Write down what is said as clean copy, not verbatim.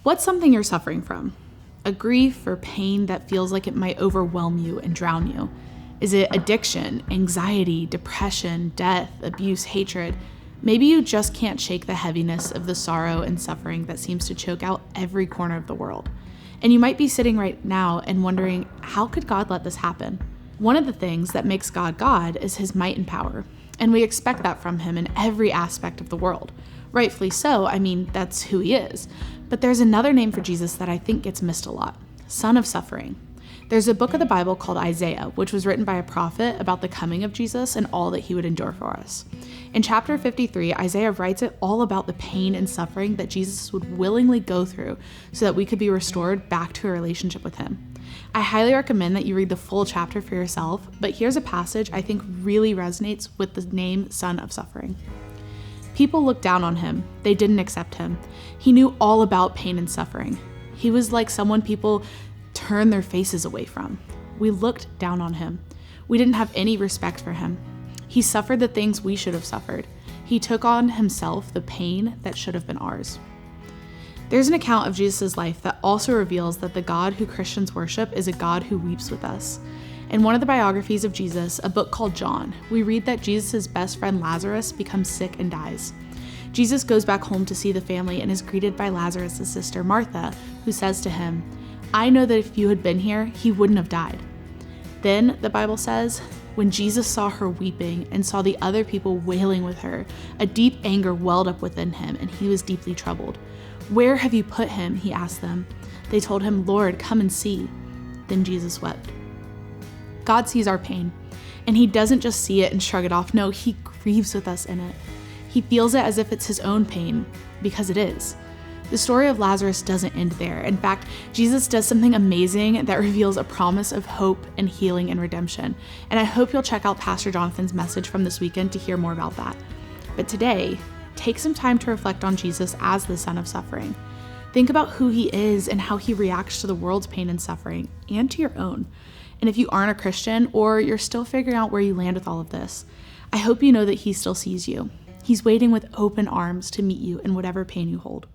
What's something you're suffering from? A grief or pain that feels like it might overwhelm you and drown you? Is it addiction, anxiety, depression, death, abuse, hatred? Maybe you just can't shake the heaviness of the sorrow and suffering that seems to choke out every corner of the world. And you might be sitting right now and wondering, how could God let this happen? One of the things that makes God God is his might and power. And we expect that from him in every aspect of the world. Rightfully so, that's who he is. But there's another name for Jesus that I think gets missed a lot: Son of Suffering. There's a book of the Bible called Isaiah, which was written by a prophet about the coming of Jesus and all that he would endure for us. In chapter 53, Isaiah writes it all about the pain and suffering that Jesus would willingly go through so that we could be restored back to a relationship with him. I highly recommend that you read the full chapter for yourself, but here's a passage I think really resonates with the name Son of Suffering. People looked down on him. They didn't accept him. He knew all about pain and suffering. He was like someone people turn their faces away from. We looked down on him. We didn't have any respect for him. He suffered the things we should have suffered. He took on himself the pain that should have been ours. There's an account of Jesus' life that also reveals that the God who Christians worship is a God who weeps with us. In one of the biographies of Jesus, a book called John, we read that Jesus' best friend Lazarus becomes sick and dies. Jesus goes back home to see the family and is greeted by Lazarus' sister Martha, who says to him, "I know that if you had been here, he wouldn't have died." Then, the Bible says, when Jesus saw her weeping and saw the other people wailing with her, a deep anger welled up within him, and he was deeply troubled. "Where have you put him?" he asked them. They told him, "Lord, come and see." Then Jesus wept. God sees our pain, and he doesn't just see it and shrug it off. No, he grieves with us in it. He feels it as if it's his own pain, because it is. The story of Lazarus doesn't end there. In fact, Jesus does something amazing that reveals a promise of hope and healing and redemption. And I hope you'll check out Pastor Jonathan's message from this weekend to hear more about that. But today, take some time to reflect on Jesus as the Son of Suffering. Think about who he is and how he reacts to the world's pain and suffering, and to your own. And if you aren't a Christian, or you're still figuring out where you land with all of this, I hope you know that he still sees you. He's waiting with open arms to meet you in whatever pain you hold.